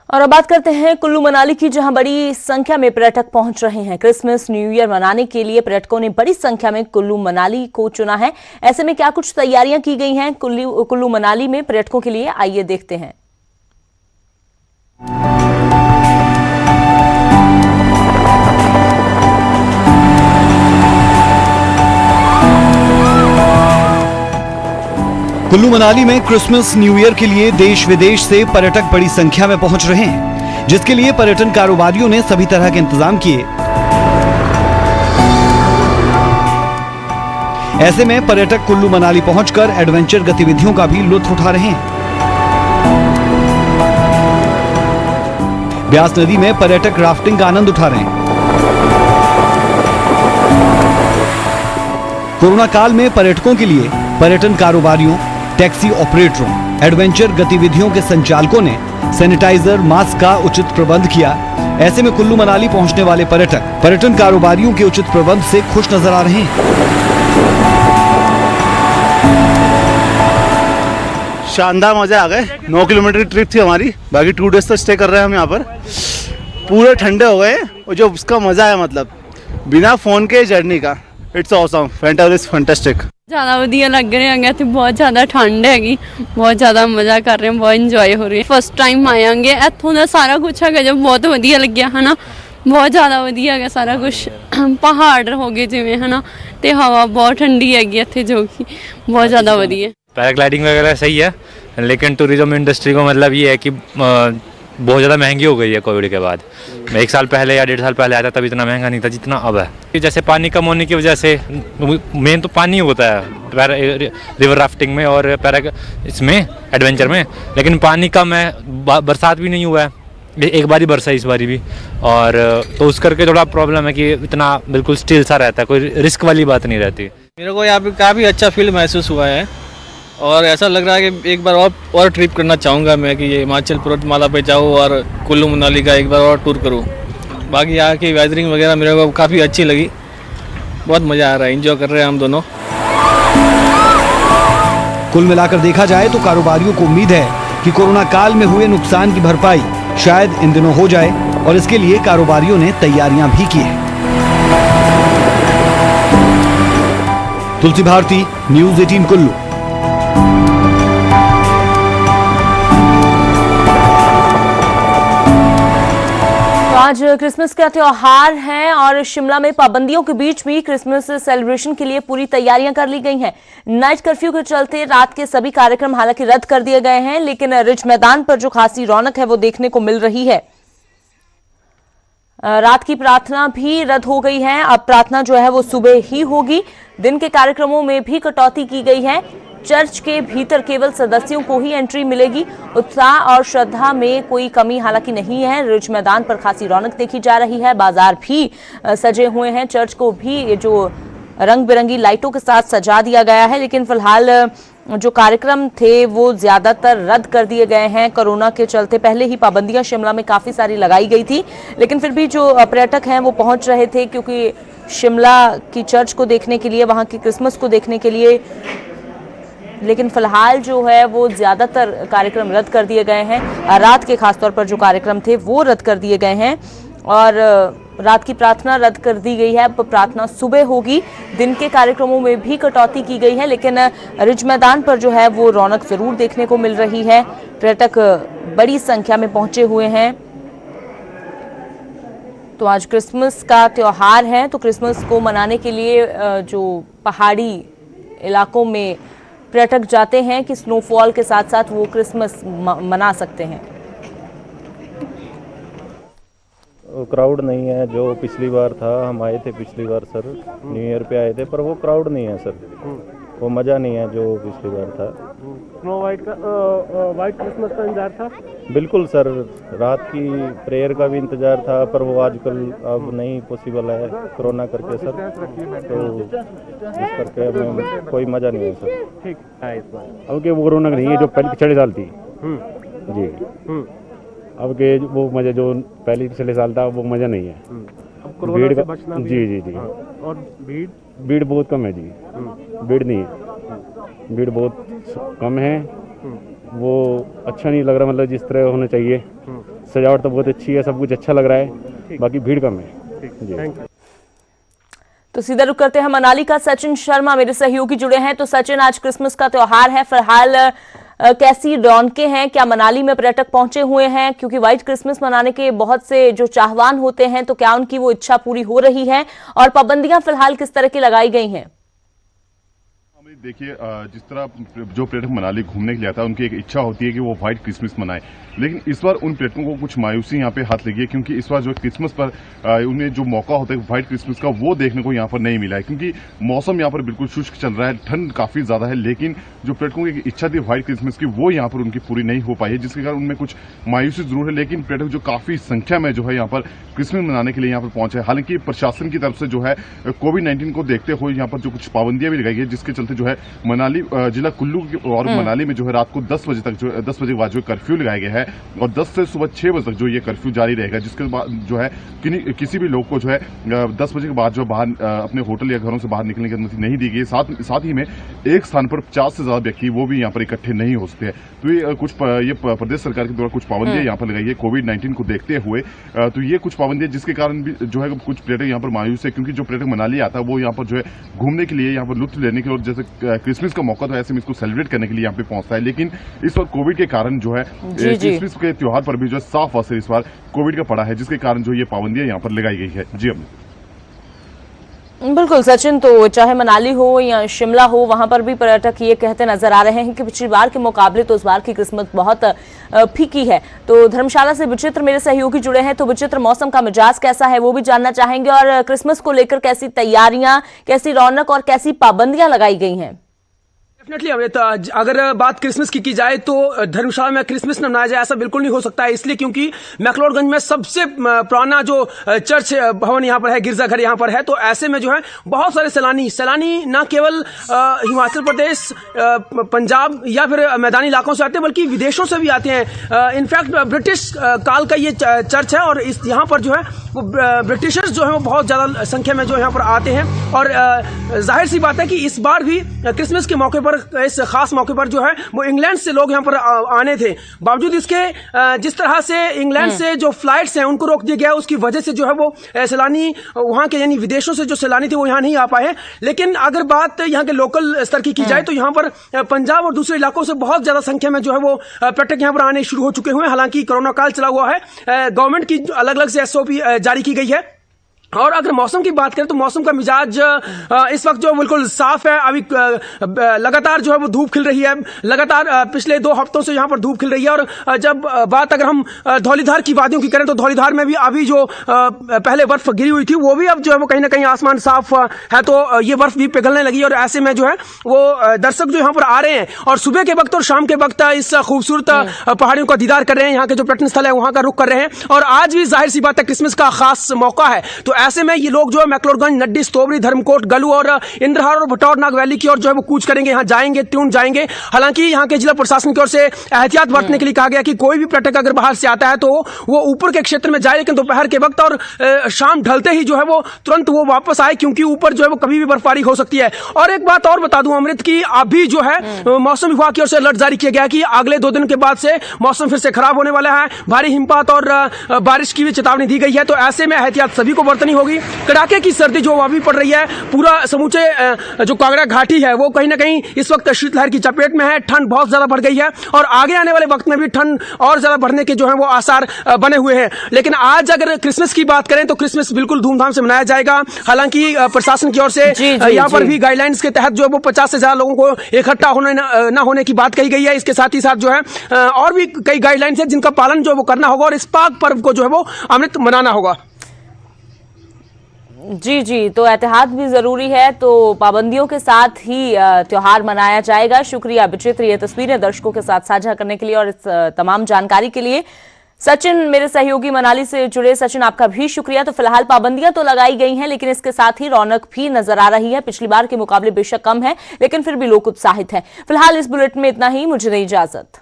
और अब बात करते हैं कुल्लू मनाली की, जहां बड़ी संख्या में पर्यटक पहुंच रहे हैं। क्रिसमस न्यू ईयर मनाने के लिए पर्यटकों ने बड़ी संख्या में कुल्लू मनाली को चुना है। ऐसे में क्या कुछ तैयारियां की गई हैं कुल्लू मनाली में पर्यटकों के लिए, आइए देखते हैं। कुल्लू मनाली में क्रिसमस न्यू ईयर के लिए देश विदेश से पर्यटक बड़ी संख्या में पहुंच रहे हैं, जिसके लिए पर्यटन कारोबारियों ने सभी तरह के इंतजाम किए। ऐसे में पर्यटक कुल्लू मनाली पहुंचकर एडवेंचर गतिविधियों का भी लुत्फ उठा रहे हैं। ब्यास नदी में पर्यटक राफ्टिंग का आनंद उठा रहे हैं। कोरोना काल में पर्यटकों के लिए पर्यटन कारोबारियों, टैक्सी ऑपरेटरों, एडवेंचर गतिविधियों के संचालकों ने सैनिटाइजर, मास्क का उचित प्रबंध किया। ऐसे में कुल्लू मनाली पहुंचने वाले पर्यटक पर्यटन कारोबारियों के उचित प्रबंध से खुश नजर आ रहे हैं। शानदार मजा आ गए। 9 किलोमीटर की ट्रिप थी हमारी, बाकी 2 डेज तक स्टे कर रहे हैं हम यहाँ पर। पूरे ठंडे हो गए और जो उसका मजा है, मतलब बिना फोन के जर्नी का, इट्स ऑसम, फैंटास्टिक। ज़्यादा वधिया लग रहा है, इतने बहुत ज़्यादा ठंड हैगी, बहुत ज़्यादा मज़ा कर रहे हैं, बहुत इंजॉय हो रही है। फर्स्ट टाइम आएंगे, इतों का सारा कुछ है जो बहुत वधिया लग्या है ना, बहुत ज़्यादा वधिया है सारा कुछ। पहाड़ हो गए जिमें है ना, तो हवा बहुत ठंडी हैगी इतने, जो कि बहुत ज़्यादा वधिया। पैराग्लाइडिंग वगैरह सही है, लेकिन टूरिज्म इंडस्ट्री को मतलब ये है कि बहुत ज़्यादा महंगी हो गई है कोविड के बाद। 1 साल पहले या 1.5 साल पहले आया था तब इतना महंगा नहीं था जितना अब है। जैसे पानी कम होने की वजह से, मेन तो पानी होता है रिवर राफ्टिंग में और इसमें एडवेंचर में, लेकिन पानी कम है, बरसात भी नहीं हुआ है, एक बार ही बरसा इस बारी भी, और तो उस करके थोड़ा प्रॉब्लम है कि इतना बिल्कुल स्टिल सा रहता है, कोई रिस्क वाली बात नहीं रहती। मेरे को यहाँ पे काफ़ी अच्छा फील महसूस हुआ है और ऐसा लग रहा है कि एक बार और ट्रिप करना चाहूँगा मैं, कि ये हिमाचल पर्वतमाला पे जाऊँ और कुल्लू मनाली का एक बार और टूर करूँ। बाकी यहाँ की वेदरिंग वगैरह मेरे को काफ़ी अच्छी लगी, बहुत मज़ा आ रहा है, एंजॉय कर रहे हैं हम दोनों। कुल मिलाकर देखा जाए तो कारोबारियों को उम्मीद है कि कोरोना काल में हुए नुकसान की भरपाई शायद इन दिनों हो जाए, और इसके लिए कारोबारियों ने तैयारियां भी की हैं। तुलसी भारती, न्यूज़ 18 कुल्लू। आज क्रिसमस का त्योहार है और शिमला में पाबंदियों के बीच भी क्रिसमस सेलिब्रेशन के लिए पूरी तैयारियां कर ली गई हैं। नाइट कर्फ्यू के चलते रात के सभी कार्यक्रम हालांकि रद्द कर दिए गए हैं, लेकिन रिज मैदान पर जो खासी रौनक है वो देखने को मिल रही है। रात की प्रार्थना भी रद्द हो गई है, अब प्रार्थना जो है वो सुबह ही होगी। दिन के कार्यक्रमों में भी कटौती की गई है। चर्च के भीतर केवल सदस्यों को ही एंट्री मिलेगी। उत्साह और श्रद्धा में कोई कमी हालांकि नहीं है। रिज मैदान पर खासी रौनक देखी जा रही है, बाजार भी सजे हुए हैं। चर्च को भी जो रंग बिरंगी लाइटों के साथ सजा दिया गया है, लेकिन फिलहाल जो कार्यक्रम थे वो ज्यादातर रद्द कर दिए गए हैं कोरोना के चलते। पहले ही पाबंदियां शिमला में काफी सारी लगाई गई थी, लेकिन फिर भी जो पर्यटक हैं वो पहुंच रहे थे, क्योंकि शिमला की चर्च को देखने के लिए, वहां की क्रिसमस को देखने के लिए। लेकिन फिलहाल जो है वो ज्यादातर कार्यक्रम रद्द कर दिए गए हैं। रात के खासतौर पर जो कार्यक्रम थे वो रद्द कर दिए गए हैं और रात की प्रार्थना रद्द कर दी गई है। अब प्रार्थना सुबह होगी। दिन के कार्यक्रमों में भी कटौती की गई है, लेकिन रिज मैदान पर जो है वो रौनक जरूर देखने को मिल रही है। पर्यटक बड़ी संख्या में पहुंचे हुए हैं। तो आज क्रिसमस का त्योहार है, तो क्रिसमस को मनाने के लिए जो पहाड़ी इलाकों में पर्यटक जाते हैं कि स्नोफॉल के साथ साथ वो क्रिसमस मना सकते हैं। क्राउड नहीं है जो पिछली बार था। हम आए थे पिछली बार सर, न्यू ईयर पे आए थे, पर वो क्राउड नहीं है सर, वो मज़ा नहीं है जो पिछली बार था। स्नो वाइट क्रिसमस का इंतजार था। बिल्कुल सर, रात की प्रेयर का भी इंतजार था, पर वो आजकल अब नहीं पॉसिबल है कोरोना करके सर, तो इस करके हमें कोई मज़ा नहीं है सर। ठीक है इस बार अब के वो कोरोना नहीं है जो पहले पिछले साल थी जी। अब के वो मज़ा जो पहले पिछले साल था वो मज़ा नहीं है। भीड़ से बचना भी जी जी जी। और भीड़ बहुत कम है जी, भीड़ नहीं है, भीड़ बहुत कम है। वो अच्छा नहीं लग रहा, मतलब जिस तरह होना चाहिए। सजावट तो बहुत अच्छी है, सब कुछ अच्छा लग रहा है, बाकी भीड़ कम है जी। तो सीधा रुक करते हैं मनाली का। सचिन शर्मा मेरे सहयोगी जुड़े हैं। तो सचिन, आज क्रिसमस का त्योहार है, फिलहाल कैसी रौनकें हैं? क्या मनाली में पर्यटक पहुंचे हुए हैं? क्योंकि व्हाइट क्रिसमस मनाने के बहुत से जो चाहवान होते हैं, तो क्या उनकी वो इच्छा पूरी हो रही है? और पाबंदियां फिलहाल किस तरह की लगाई गई हैं? देखिए, जिस तरह जो पर्यटक मनाली घूमने के लिए आता है, उनकी एक इच्छा होती है कि वो व्हाइट क्रिसमस मनाए, लेकिन इस बार उन पर्यटकों को कुछ मायूसी यहाँ पे हाथ लगी है, क्योंकि इस बार जो क्रिसमस पर उन्हें जो मौका होता है व्हाइट क्रिसमस का, वो देखने को यहाँ पर नहीं मिला है, क्योंकि मौसम यहाँ पर बिल्कुल शुष्क चल रहा है, ठंड काफी ज्यादा है, लेकिन जो पर्यटकों की इच्छा थी व्हाइट क्रिसमस की, वो यहाँ पर उनकी पूरी नहीं हो पाई है, जिसके कारण उनमें कुछ मायूसी जरूर है। लेकिन पर्यटक जो काफी संख्या में जो है यहाँ पर क्रिसमस मनाने के लिए यहाँ पर पहुंचे। हालांकि प्रशासन की तरफ से जो है कोविड-19 को देखते हुए यहाँ पर जो कुछ पाबंदियां भी लगाई गई, जिसके चलते जो है मनाली जिला कुल्लू और मनाली में जो है रात को 10 बजे तक 10 बजे के बाद जो कर्फ्यू लगाया गया है, और 10 से सुबह 6 बजे तक जो ये कर्फ्यू जारी रहेगा, जिसके बाद जो है किसी भी लोग को जो है 10 बजे के बाद जो बाहर अपने होटल या घरों से बाहर निकलने की अनुमति नहीं दी गई। साथ ही में एक स्थान पर 50 से ज्यादा व्यक्ति वो भी यहाँ पर इकट्ठे नहीं हो सकते हैं। तो ये प्रदेश सरकार के द्वारा कुछ पाबंदियां यहाँ पर लगाई है कोविड-19 को देखते हुए। तो ये कुछ पाबंदियां जिसके कारण भी जो है कुछ पर्यटक यहाँ पर मायूस है, क्योंकि जो पर्यटक मनाली आता है वो यहाँ पर जो है घूमने के लिए, यहाँ पर लुत्फ लेने के लिए, और जैसे क्रिसमस का मौका तो ऐसे में इसको सेलिब्रेट करने के लिए यहाँ पे पहुंचता है। लेकिन इस वक्त कोविड के कारण जो है क्रिसमस के त्योहार पर भी जो है साफ असर इस बार कोविड का पड़ा है, जिसके कारण जो ये पाबंदियां यहाँ पर लगाई गई है। जी बिल्कुल सचिन, तो चाहे मनाली हो या शिमला हो, वहां पर भी पर्यटक ये कहते नजर आ रहे हैं कि पिछली बार के मुकाबले तो इस बार की क्रिसमस बहुत फीकी है। तो धर्मशाला से विचित्र मेरे सहयोगी जुड़े हैं। तो विचित्र, मौसम का मिजाज कैसा है वो भी जानना चाहेंगे, और क्रिसमस को लेकर कैसी तैयारियां, कैसी रौनक और कैसी पाबंदियां लगाई गई हैं? डेफिनेटली अमित, अगर बात क्रिसमस की जाए तो धर्मशाला में क्रिसमस न मनाया जाए ऐसा बिल्कुल नहीं हो सकता है, इसलिए क्योंकि मैक्लोडगंज में सबसे पुराना जो चर्च भवन यहाँ पर है, गिरजाघर यहाँ पर है, तो ऐसे में जो है बहुत सारे सैलानी न केवल हिमाचल प्रदेश, पंजाब या फिर मैदानी इलाकों से आते हैं, बल्कि विदेशों से भी आते हैं। इनफैक्ट ब्रिटिश काल का ये चर्च है, और इस यहाँ पर जो है वो ब्रिटिशर्स जो है वो बहुत ज्यादा संख्या में जो यहाँ पर आते हैं। और जाहिर सी बात है कि इस बार भी क्रिसमस के मौके पर, इस खास मौके पर जो है वो इंग्लैंड से लोग यहाँ पर आने थे। बावजूद इसके जिस तरह से इंग्लैंड से जो फ्लाइट्स हैं उनको रोक दिया गया, उसकी वजह से जो है वो सैलानी वहाँ के, यानी विदेशों से जो सैलानी थे वो यहाँ नहीं आ पाए। लेकिन अगर बात यहाँ के लोकल स्तर की जाए तो यहाँ पर पंजाब और दूसरे इलाकों से बहुत ज्यादा संख्या में जो है वो पर्यटक यहाँ पर आने शुरू हो चुके हुए हैं। हालांकि कोरोना काल चला हुआ है, गवर्नमेंट की अलग अलग से SOP जारी की गई है। और अगर मौसम की बात करें तो मौसम का मिजाज इस वक्त जो बिल्कुल साफ है। अभी लगातार जो है वो धूप खिल रही है, लगातार पिछले 2 हफ्तों से यहाँ पर धूप खिल रही है। और जब बात अगर हम धौलीधार की वादियों की करें तो धौलीधार में भी अभी जो पहले बर्फ गिरी हुई थी वो भी अब जो है वो कहीं ना कहीं आसमान साफ है, तो ये बर्फ भी पिघलने लगी। और ऐसे में जो है वो दर्शक जो यहाँ पर आ रहे हैं और सुबह के वक्त और शाम के वक्त इस खूबसूरत पहाड़ियों का दीदार कर रहे हैं, यहाँ के जो पर्यटन स्थल है वहाँ का रुख कर रहे हैं। और आज भी जाहिर सी बात है क्रिसमस का खास मौका है, तो ऐसे में ये लोग जो है मैक्लोडगंज, नड्डी, स्तोबरी, धर्मकोट, गलू और इंद्रहार और भटौरनाग वैली की ओर जो है वो कूच करेंगे, यहाँ जाएंगे, ट्यून जाएंगे। हालांकि यहाँ के जिला प्रशासन की ओर से एहतियात बरतने के लिए कहा गया कि कोई भी पर्यटक अगर बाहर से आता है तो वो ऊपर के क्षेत्र में जाए, लेकिन दोपहर के वक्त और शाम ढलते ही जो है वो तुरंत वो वापस आए, क्योंकि ऊपर जो है वो कभी भी बर्फबारी हो सकती है। और एक बात और बता दूं अमृत की, अभी जो है मौसम विभाग की ओर से अलर्ट जारी किया गया कि अगले 2 दिन के बाद से मौसम फिर से खराब होने वाला है, भारी हिमपात और बारिश की भी चेतावनी दी गई है। तो ऐसे में एहतियात सभी को बरतनी होगी। कड़ाके की सर्दी जो अभी पड़ रही है, पूरा समूचे जो कांगड़ा घाटी है वो कहीं ना कहीं इस वक्त शीतलहर की चपेट में है। ठंड बहुत ज्यादा बढ़ गई है और आगे आने वाले वक्त में भी ठंड और ज्यादा बढ़ने के जो है वो आसार बने हुए हैं। लेकिन आज अगर क्रिसमस की बात करें तो क्रिसमस बिल्कुल धूमधाम से मनाया जाएगा। हालांकि प्रशासन की ओर से यहाँ पर भी गाइडलाइंस के तहत जो है वो 50 से ज्यादा लोगों को इकट्ठा न होने की बात कही गई है। इसके साथ ही साथ जो है और भी कई गाइडलाइंस है जिनका पालन जो है वो करना होगा और इस पाक पर्व को जो है वो अमृत मनाना होगा। जी, तो एहतियात भी जरूरी है, तो पाबंदियों के साथ ही त्योहार मनाया जाएगा। शुक्रिया विचित्र, ये तस्वीरें दर्शकों के साथ साझा करने के लिए और इस तमाम जानकारी के लिए। सचिन मेरे सहयोगी मनाली से जुड़े, सचिन आपका भी शुक्रिया। तो फिलहाल पाबंदियां तो लगाई गई हैं, लेकिन इसके साथ ही रौनक भी नजर आ रही है। पिछली बार के मुकाबले बेशक कम है, लेकिन फिर भी लोग उत्साहित हैं। फिलहाल इस बुलेटिन में इतना ही, मुझे दें इजाजत।